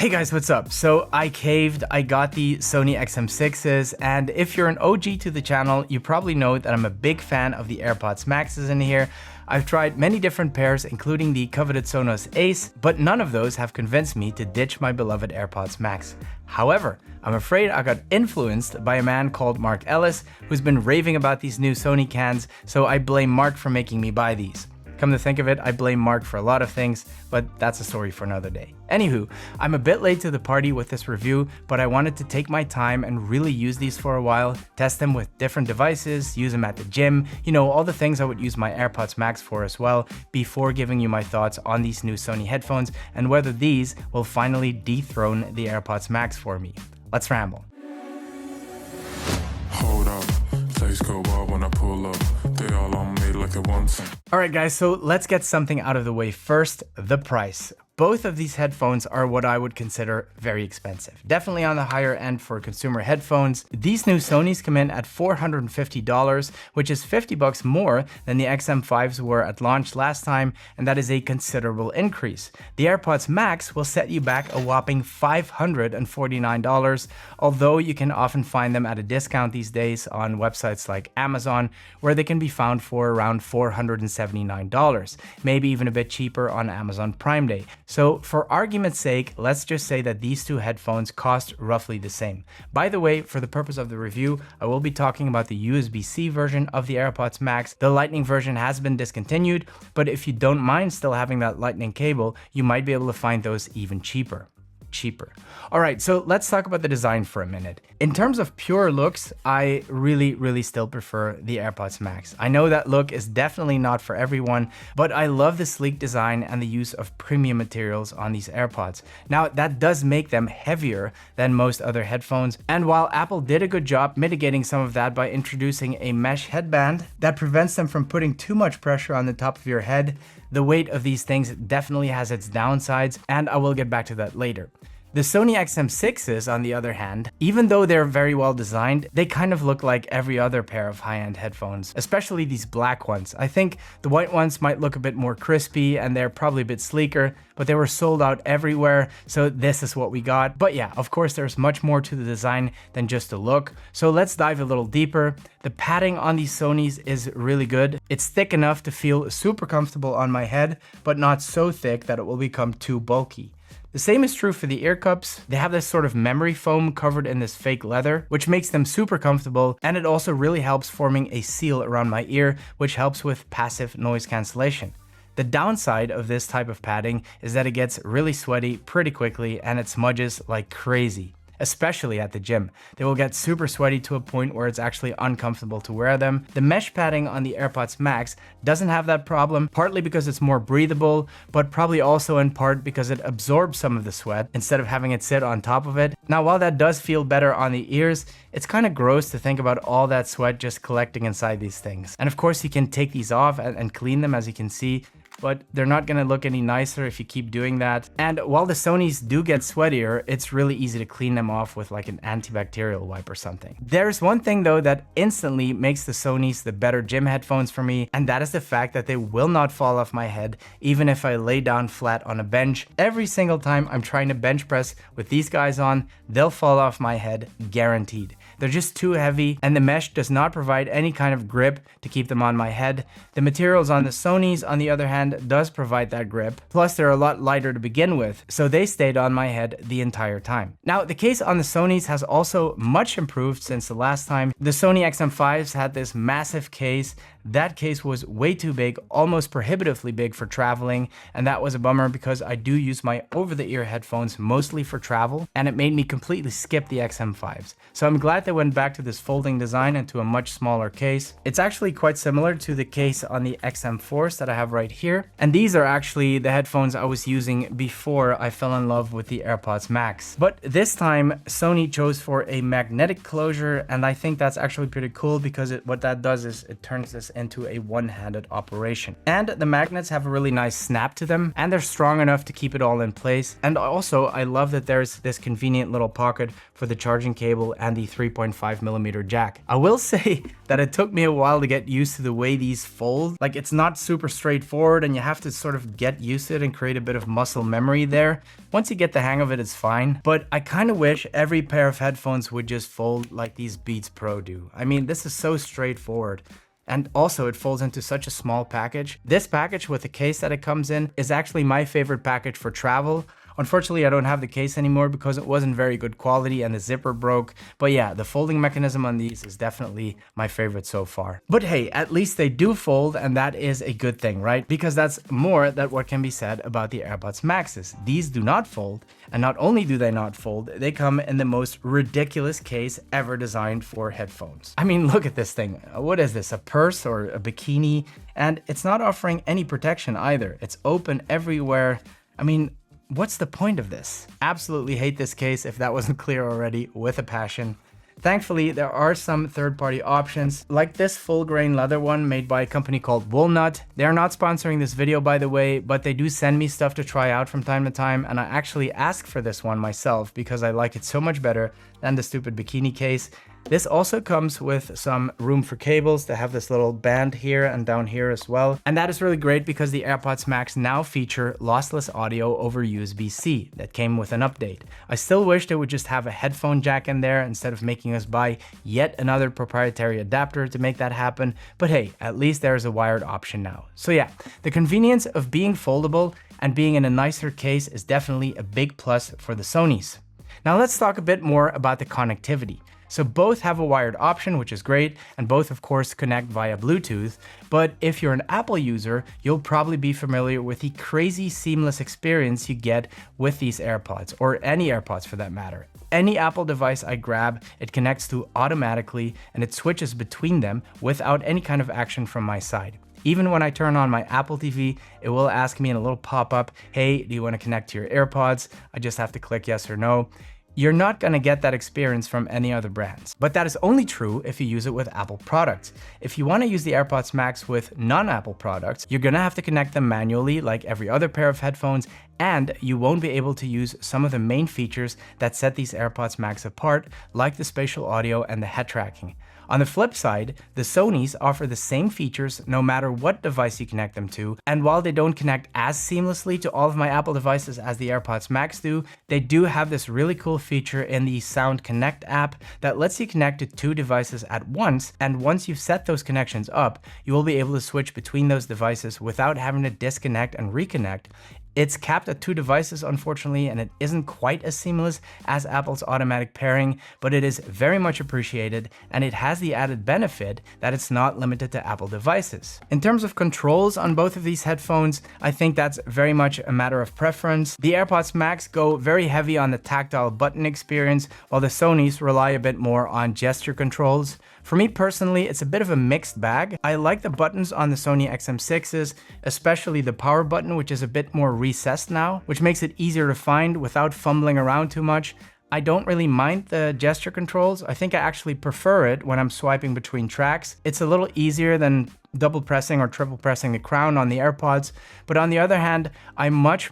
Hey guys, what's up? So I caved, I got the Sony XM6s, and if you're an OG to the channel, you probably know that I'm a big fan of the Airpods Maxes in here. I've tried many different pairs, including the coveted Sonos Ace, but none of those have convinced me to ditch my beloved Airpods Max. However, I'm afraid I got influenced by a man called Mark Ellis, who's been raving about these new Sony cans, so I blame Mark for making me buy these. Come to think of it, I blame Mark for a lot of things, but that's a story for another day. Anywho, I'm a bit late to the party with this review, but I wanted to take my time and really use these for a while, test them with different devices, use them at the gym, you know, all the things I would use my AirPods Max for as well, before giving you my thoughts on these new Sony headphones and whether these will finally dethrone the AirPods Max for me. Let's ramble. Hold up, things go wild when I pull up. They all on me like it wants. Alright guys, so let's get something out of the way first, the price. Both of these headphones are what I would consider very expensive. Definitely on the higher end for consumer headphones. These new Sonys come in at $450, which is $50 more than the XM5s were at launch last time, and that is a considerable increase. The AirPods Max will set you back a whopping $549, although you can often find them at a discount these days on websites like Amazon, where they can be found for around $479, maybe even a bit cheaper on Amazon Prime Day. So for argument's sake, let's just say that these two headphones cost roughly the same. By the way, for the purpose of the review, I will be talking about the USB-C version of the AirPods Max. The Lightning version has been discontinued, but if you don't mind still having that Lightning cable, you might be able to find those even cheaper. Alright, so let's talk about the design for a minute. In terms of pure looks, I really still prefer the AirPods Max. I know that look is definitely not for everyone, but I love the sleek design and the use of premium materials on these AirPods. Now, that does make them heavier than most other headphones, and while Apple did a good job mitigating some of that by introducing a mesh headband that prevents them from putting too much pressure on the top of your head, the weight of these things definitely has its downsides, and I will get back to that later. The Sony XM6s, on the other hand, even though they're very well designed, they kind of look like every other pair of high-end headphones, especially these black ones. I think the white ones might look a bit more crispy and they're probably a bit sleeker, but they were sold out everywhere, so this is what we got. But yeah, of course, there's much more to the design than just the look. So let's dive a little deeper. The padding on these Sonys is really good. It's thick enough to feel super comfortable on my head, but not so thick that it will become too bulky. The same is true for the ear cups. They have this sort of memory foam covered in this fake leather, which makes them super comfortable, and it also really helps forming a seal around my ear, which helps with passive noise cancellation. The downside of this type of padding is that it gets really sweaty pretty quickly and it smudges like crazy. Especially at the gym. They will get super sweaty to a point where it's actually uncomfortable to wear them. The mesh padding on the AirPods Max doesn't have that problem, partly because it's more breathable, but probably also in part because it absorbs some of the sweat instead of having it sit on top of it. Now, while that does feel better on the ears, it's kind of gross to think about all that sweat just collecting inside these things. And of course, you can take these off and clean them, as you can see, but they're not gonna look any nicer if you keep doing that. And while the Sonys do get sweatier, it's really easy to clean them off with like an antibacterial wipe or something. There's one thing though that instantly makes the Sonys the better gym headphones for me, and that is the fact that they will not fall off my head even if I lay down flat on a bench. Every single time I'm trying to bench press with these guys on, they'll fall off my head, guaranteed. They're just too heavy, and the mesh does not provide any kind of grip to keep them on my head. The materials on the Sonys, on the other hand, does provide that grip. Plus, they're a lot lighter to begin with, so they stayed on my head the entire time. Now, the case on the Sonys has also much improved since the last time. The Sony XM5s had this massive case. That case was way too big, almost prohibitively big for traveling, and that was a bummer because I do use my over-the-ear headphones mostly for travel, and it made me completely skip the XM5s. So I'm glad they went back to this folding design and to a much smaller case. It's actually quite similar to the case on the XM4s that I have right here, and these are actually the headphones I was using before I fell in love with the AirPods Max. But this time, Sony chose for a magnetic closure, and I think that's actually pretty cool because what that does is it turns this into a one-handed operation. And the magnets have a really nice snap to them, and they're strong enough to keep it all in place. And also, I love that there's this convenient little pocket for the charging cable and the 3.0 3.5mm jack. I will say that it took me a while to get used to the way these fold. Like, it's not super straightforward and you have to sort of get used to it and create a bit of muscle memory there. Once you get the hang of it, it's fine. But I kind of wish every pair of headphones would just fold like these Beats Pro do. I mean, this is so straightforward. And also it folds into such a small package. This package with the case that it comes in is actually my favorite package for travel. Unfortunately, I don't have the case anymore because it wasn't very good quality and the zipper broke. But yeah, the folding mechanism on these is definitely my favorite so far. But hey, at least they do fold, and that is a good thing, right? Because that's more than what can be said about the Airpods Maxes. These do not fold, and not only do they not fold, they come in the most ridiculous case ever designed for headphones. I mean, look at this thing. What is this, a purse or a bikini? And it's not offering any protection either. It's open everywhere. I mean, what's the point of this? Absolutely hate this case, if that wasn't clear already, with a passion. Thankfully, there are some third-party options, like this full-grain leather one made by a company called Walnut. They're not sponsoring this video, by the way, but they do send me stuff to try out from time to time, and I actually asked for this one myself because I like it so much better than the stupid bikini case. This also comes with some room for cables. They have this little band here and down here as well. And that is really great because the Airpods Max now feature lossless audio over USB-C. That came with an update. I still wish they would just have a headphone jack in there instead of making us buy yet another proprietary adapter to make that happen. But hey, at least there is a wired option now. So yeah, the convenience of being foldable and being in a nicer case is definitely a big plus for the Sonys. Now let's talk a bit more about the connectivity. So both have a wired option, which is great, and both of course connect via Bluetooth. But if you're an Apple user, you'll probably be familiar with the crazy seamless experience you get with these AirPods, or any AirPods for that matter. Any Apple device I grab, it connects to automatically, and it switches between them without any kind of action from my side. Even when I turn on my Apple TV, it will ask me in a little pop-up, hey, do you want to connect to your AirPods? I just have to click yes or no. You're not going to get that experience from any other brands. But that is only true if you use it with Apple products. If you want to use the Airpods Max with non-Apple products, you're going to have to connect them manually like every other pair of headphones, and you won't be able to use some of the main features that set these Airpods Max apart, like the spatial audio and the head tracking. On the flip side, the Sonys offer the same features no matter what device you connect them to, and while they don't connect as seamlessly to all of my Apple devices as the Airpods Max do, they do have this really cool feature in the Sound Connect app that lets you connect to two devices at once, and once you've set those connections up, you will be able to switch between those devices without having to disconnect and reconnect. It's capped at 2 devices, unfortunately, and it isn't quite as seamless as Apple's automatic pairing, but it is very much appreciated, and it has the added benefit that it's not limited to Apple devices. In terms of controls on both of these headphones, I think that's very much a matter of preference. The Airpods Max go very heavy on the tactile button experience, while the Sonys rely a bit more on gesture controls. For me personally, it's a bit of a mixed bag. I like the buttons on the Sony XM6s, especially the power button, which is a bit more recessed now, which makes it easier to find without fumbling around too much. I don't really mind the gesture controls. I think I actually prefer it when I'm swiping between tracks. It's a little easier than double pressing or triple pressing the crown on the AirPods, but on the other hand, I much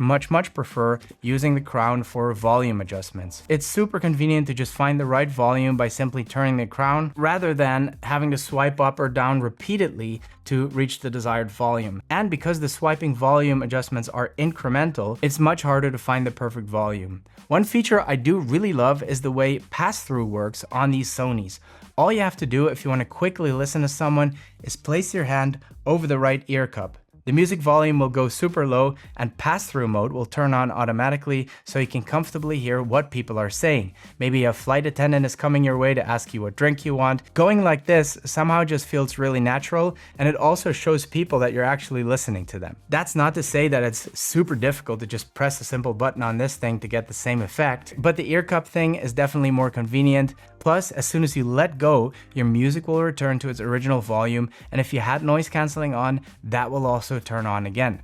prefer using the crown for volume adjustments. It's super convenient to just find the right volume by simply turning the crown, rather than having to swipe up or down repeatedly to reach the desired volume. And because the swiping volume adjustments are incremental, it's much harder to find the perfect volume. One feature I do really love is the way pass-through works on these Sonys. All you have to do if you want to quickly listen to someone is place your hand over the right ear cup. The music volume will go super low and pass-through mode will turn on automatically so you can comfortably hear what people are saying. Maybe a flight attendant is coming your way to ask you what drink you want. Going like this somehow just feels really natural, and it also shows people that you're actually listening to them. That's not to say that it's super difficult to just press a simple button on this thing to get the same effect, but the ear cup thing is definitely more convenient. Plus, as soon as you let go, your music will return to its original volume, and if you had noise cancelling on, that will also turn on again.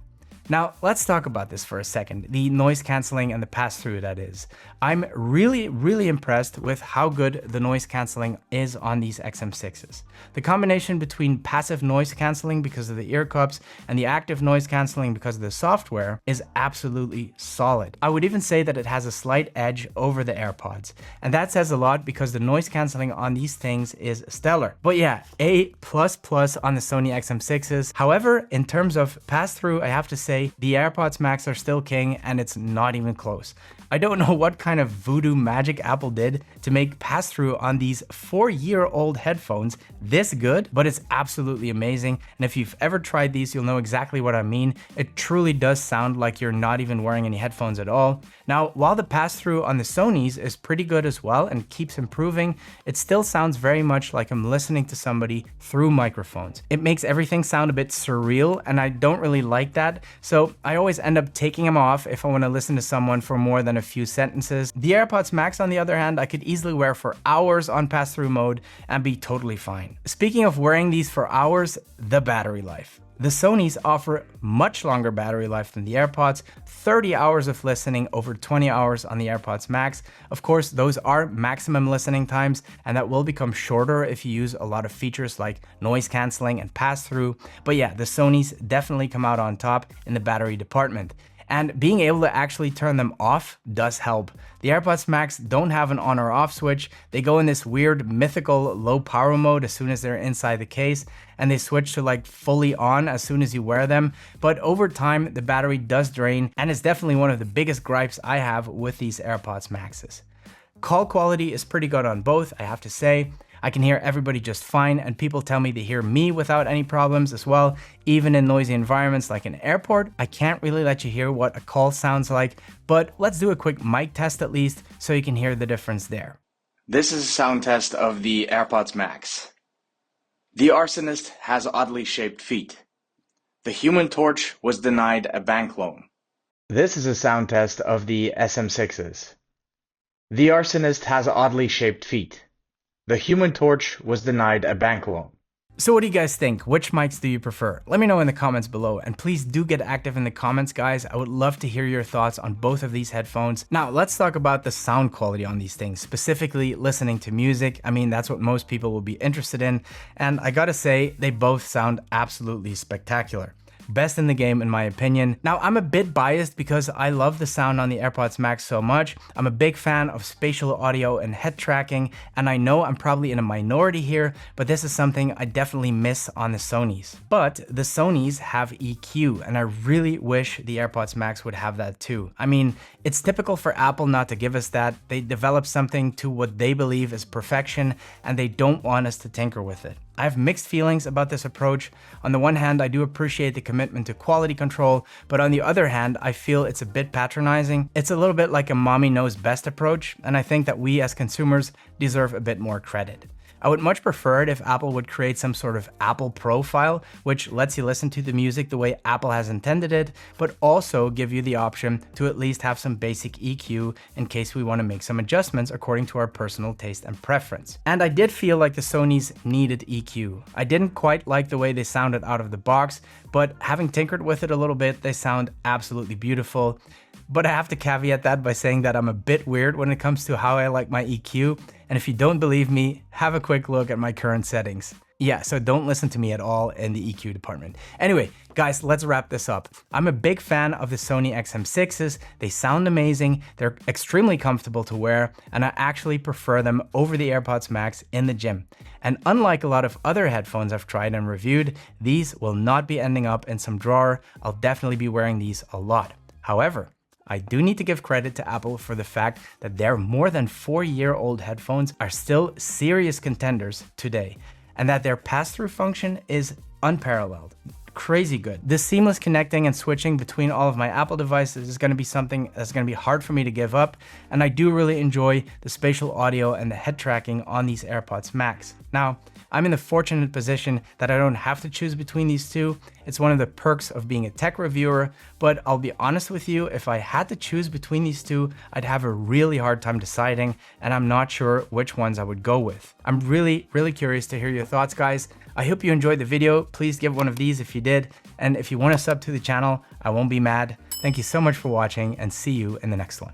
Now, let's talk about this for a second, the noise canceling and the pass-through that is. I'm really impressed with how good the noise canceling is on these XM6s. The combination between passive noise canceling because of the ear cups and the active noise canceling because of the software is absolutely solid. I would even say that it has a slight edge over the AirPods, and that says a lot because the noise canceling on these things is stellar. But yeah, A++ on the Sony XM6s. However, in terms of pass-through, I have to say the AirPods Max are still king, and it's not even close. I don't know what kind of voodoo magic Apple did to make pass-through on these 4-year-old headphones this good, but it's absolutely amazing. And if you've ever tried these, you'll know exactly what I mean. It truly does sound like you're not even wearing any headphones at all. Now, while the pass-through on the Sonys is pretty good as well and keeps improving, it still sounds very much like I'm listening to somebody through microphones. It makes everything sound a bit surreal, and I don't really like that, so I always end up taking them off if I want to listen to someone for more than a few sentences. The AirPods Max, on the other hand, I could easily wear for hours on pass-through mode and be totally fine. Speaking of wearing these for hours, the battery life. The Sonys offer much longer battery life than the AirPods, 30 hours of listening over 20 hours on the AirPods Max. Of course, those are maximum listening times, and that will become shorter if you use a lot of features like noise canceling and pass-through. But yeah, the Sonys definitely come out on top in the battery department. And being able to actually turn them off does help. The AirPods Max don't have an on or off switch. They go in this weird mythical low power mode as soon as they're inside the case, and they switch to like fully on as soon as you wear them. But over time, the battery does drain, and it's definitely one of the biggest gripes I have with these AirPods Maxes. Call quality is pretty good on both, I have to say. I can hear everybody just fine, and people tell me they hear me without any problems as well. Even in noisy environments like an airport, I can't really let you hear what a call sounds like, but let's do a quick mic test at least so you can hear the difference there. This is a sound test of the AirPods Max. The arsonist has oddly shaped feet. The Human Torch was denied a bank loan. This is a sound test of the SM6s. The arsonist has oddly shaped feet. The Human Torch was denied a bank loan. So what do you guys think? Which mics do you prefer? Let me know in the comments below, and please do get active in the comments, guys. I would love to hear your thoughts on both of these headphones. Now, let's talk about the sound quality on these things, specifically listening to music. I mean, that's what most people will be interested in, and I gotta say, they both sound absolutely spectacular. Best in the game in my opinion. Now, I'm a bit biased because I love the sound on the AirPods Max so much. I'm a big fan of spatial audio and head tracking, and I know I'm probably in a minority here, but this is something I definitely miss on the Sonys. But the Sonys have EQ, and I really wish the AirPods Max would have that too. I mean, it's typical for Apple not to give us that. They develop something to what they believe is perfection, and they don't want us to tinker with it. I have mixed feelings about this approach. On the one hand, I do appreciate the commitment to quality control, but on the other hand, I feel it's a bit patronizing. It's a little bit like a mommy knows best approach, and I think that we as consumers deserve a bit more credit. I would much prefer it if Apple would create some sort of Apple profile, which lets you listen to the music the way Apple has intended it, but also give you the option to at least have some basic EQ in case we want to make some adjustments according to our personal taste and preference. And I did feel like the Sonys needed EQ. I didn't quite like the way they sounded out of the box, but having tinkered with it a little bit, they sound absolutely beautiful. But I have to caveat that by saying that I'm a bit weird when it comes to how I like my EQ. And if you don't believe me, have a quick look at my current settings. Yeah, so don't listen to me at all in the EQ department. Anyway, guys, let's wrap this up. I'm a big fan of the Sony XM6s. They sound amazing, they're extremely comfortable to wear, and I actually prefer them over the AirPods Max in the gym. And unlike a lot of other headphones I've tried and reviewed, these will not be ending up in some drawer. I'll definitely be wearing these a lot. However, I do need to give credit to Apple for the fact that their more than 4-year-old headphones are still serious contenders today, and that their pass-through function is unparalleled. Crazy good. This seamless connecting and switching between all of my Apple devices is going to be something that's going to be hard for me to give up, and I do really enjoy the spatial audio and the head tracking on these AirPods Max. Now, I'm in the fortunate position that I don't have to choose between these two. It's one of the perks of being a tech reviewer, but I'll be honest with you, if I had to choose between these two, I'd have a really hard time deciding, and I'm not sure which ones I would go with. I'm really curious to hear your thoughts, guys. I hope you enjoyed the video. Please give one of these if you did. And if you want to sub to the channel, I won't be mad. Thank you so much for watching and see you in the next one.